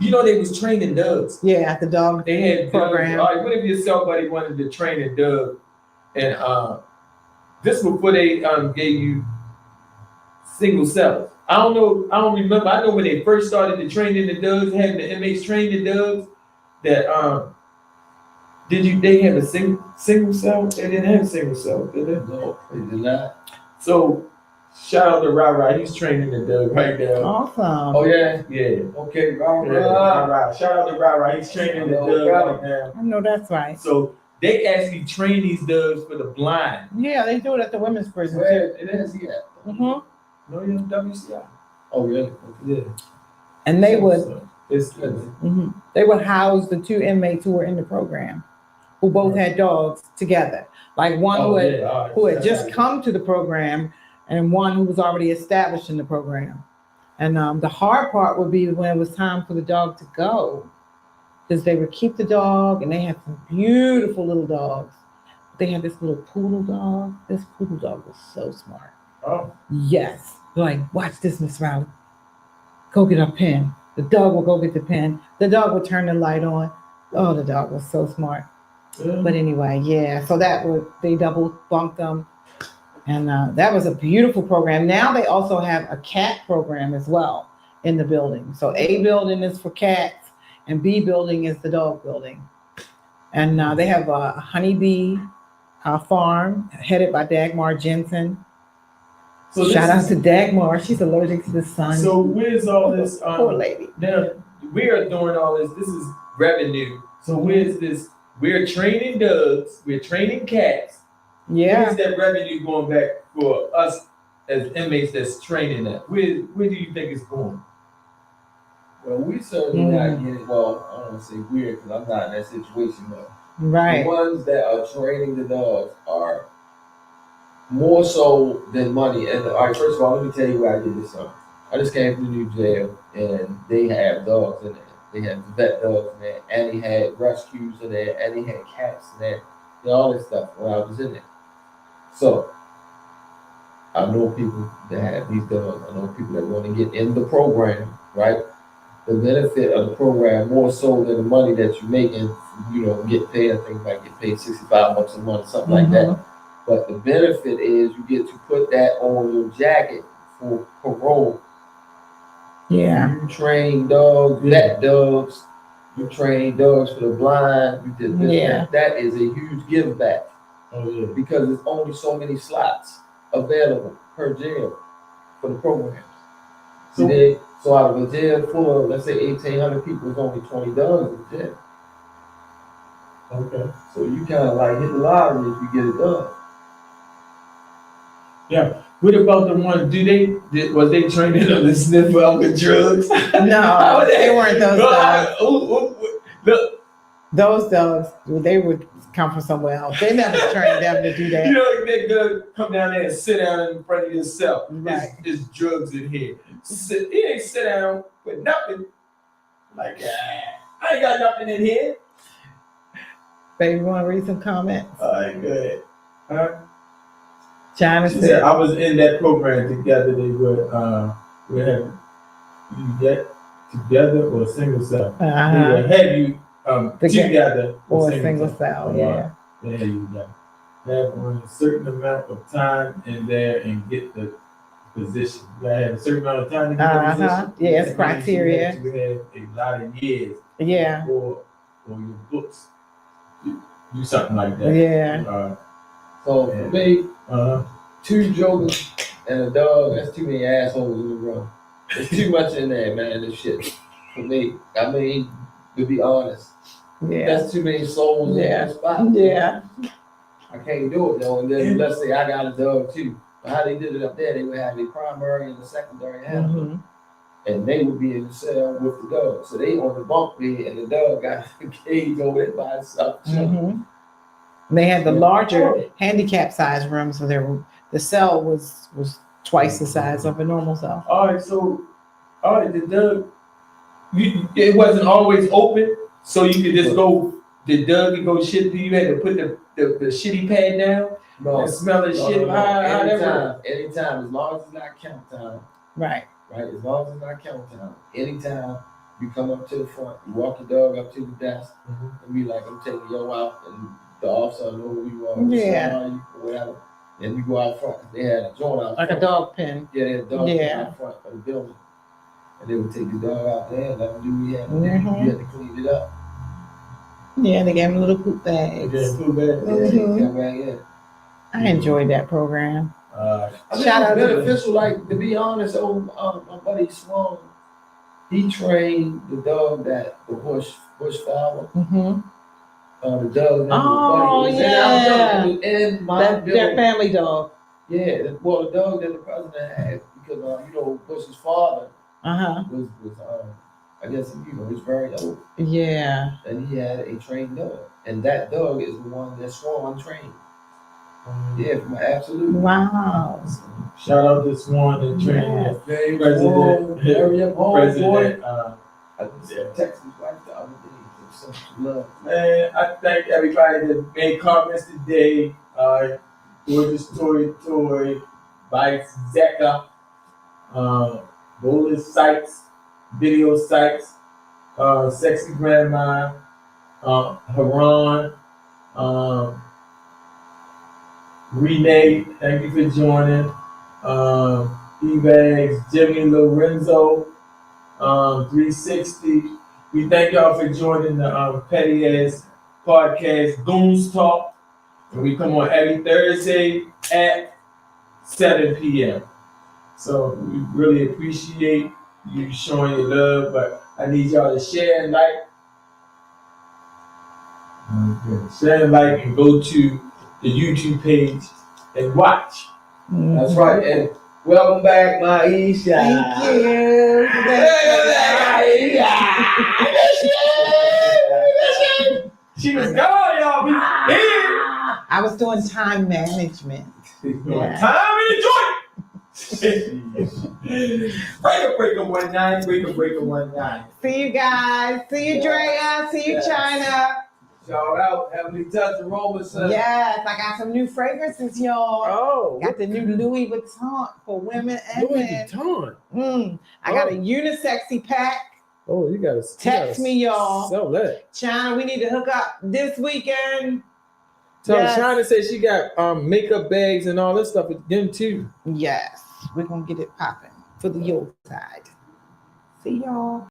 they was training dogs? Yeah, the dog they had program. All right, what if your cell buddy wanted to train a dog and this was before they gave you single cells. I don't remember. I know when they first started the training the dogs, having the inmates train the dogs, that they have a single cell? They didn't have a single cell, did they? No, they did not. So shout out to Ra, he's training the dog right now. Awesome. Oh yeah? Yeah. Okay, Ra. Shout out to Ra, he's training the dog right now. I know that's right. So they actually train these dogs for the blind. Yeah, they do it at the women's prison too. Where it is he at? No, you're in WCI. Oh yeah? Yeah. And they would house the two inmates who were in the program, who both had dogs together. Like one who had just come to the program and one who was already established in the program. And the hard part would be when it was time for the dog to go, because they would keep the dog and they had some beautiful little dogs. They had this little poodle dog. This poodle dog was so smart. Oh. Yes. like, watch this, Miss Riley. Go get a pen. The dog will go get the pen. The dog will turn the light on. Oh, the dog was so smart. Yeah. But anyway, yeah. So they double bunked them, and that was a beautiful program. Now they also have a cat program as well in the building. So A building is for cats, and B building is the dog building. And they have a honeybee farm headed by Dagmar Jensen. So Shout out to Dagmar. She's allergic to the sun. So where's all this? Poor lady. Now we are doing all this. This is revenue. So where's this? We're training dogs. We're training cats. Yeah. Where's that revenue going back for us as inmates that's training that? Where do you think it's going? Well, we certainly not getting. Well, I don't want to say weird because I'm not in that situation, but Right. the ones that are training the dogs are more so than money. And all right, first of all, let me tell you where I get this from. I just came from the new jail, and they have dogs in there. They had vet dogs in there, and they had rescues in there, and they had cats in there, and all this stuff when I was in there. So I know people that have these dogs. I know people that want to get in the program, right? The benefit of the program more so than the money that you're making, get paid. I think you might get paid $65 a month, something like that. But the benefit is you get to put that on your jacket for parole. Yeah. You train dogs, vet dogs. You train dogs for the blind. You did this. Yeah. That is a huge give back. Oh yeah. Because there's only so many slots available per jail for the programs. So out of a jail full of, let's say 1,800 people, there's only 20 dogs in the jail. Okay. So you kind of like hit the lottery if you get it done. Yeah. What about the one? Was they training them to sniff out with drugs? No, they weren't those dogs. Look. Those dogs, they would come from somewhere else. They never trained them to do that. You know, they're gonna come down there and sit down in front of yourself. Right. There's drugs in here. He ain't sit down with nothing. Like, I ain't got nothing in here. Baby, you want to read some comments? All right, good. China She said, said, I was in that program together. They would have you get together or single cell. They would have you together or single cell. Yeah. There you go. Have on a certain amount of time in there and get the position. You gotta have a certain amount of time to get the position. Yeah, it's criteria. You have a lot of years. Yeah. For your books. Do something like that. Yeah. So for me, 2 jokers and a dog, that's too many assholes in the room. There's too much in there, man, this shit. For me, I mean, to be honest. Yeah. That's too many souls in one spot. Yeah. I can't do it though. And then let's say I got a dog too. But how they did it up there, they would have a primary and a secondary animal. And they would be in the cell with the dog. So they on the bunk bed and the dog got a cage over there by itself. They had the larger handicap size rooms, so the cell was twice the size of a normal cell. All right, the dog, it wasn't always open, so you could just go, the dog could go shit, you had to put the shitty pad down and smell the shit. Anytime, as long as it's not count time. Right. As long as it's not count time. Anytime you come up to the front, you walk your dog up to the desk, and be like, I'm taking yo out, and the officer know who you are, or whatever. Then you go out front. They had a joint out like front. A dog pen. Yeah, they had a dog pen out front of the building. And they would take the dog out there and let him do what he had to do. You had to clean it up. Yeah, they gave him little poop bags. Come back in. I enjoyed that program. I think it was beneficial, like, to be honest, my buddy Sloan, he trained the dog that the bush fowl. The dog. Their family dog. Yeah, well, the dog that the president had, because Bush's father was I guess he's very old. Yeah. And he had a trained dog, and that dog is the one that Swan trained. Yeah, absolutely. Wow. Shout out to Swan and training President. Texas wife the other day. Love. Man, I thank everybody that made comments today. Gorgeous Toy, Vice Zecca, Bowler sites, video sites, Sexy Grandma, Haran, Renee, thank you for joining. E-Bags, Jimmy Lorenzo, 360. We thank y'all for joining the Petty Ass Podcast, Goons Talk. And we come on every Thursday at 7 p.m. So we really appreciate you showing your love, but I need y'all to share and like. Share and like and go to the YouTube page and watch. That's right. And welcome back, Maisha. Thank you. She was gone, y'all. We here. I was doing time management. Yeah. Time in the joint. Breaker 19. See you guys. See you, Drea. See you, China. Shout out, Heavenly Touch and Robinson. Yes, I got some new fragrances, y'all. Oh, Got the new Louis Vuitton for women and Louis men. Vuitton. I got a unisexy pack. Oh, you gotta Text me, y'all. Sell that. China, we need to hook up this weekend. Tell Yes. China said she got makeup bags and all that stuff with them too. Yes, we're gonna get it popping for the yoga side. See y'all.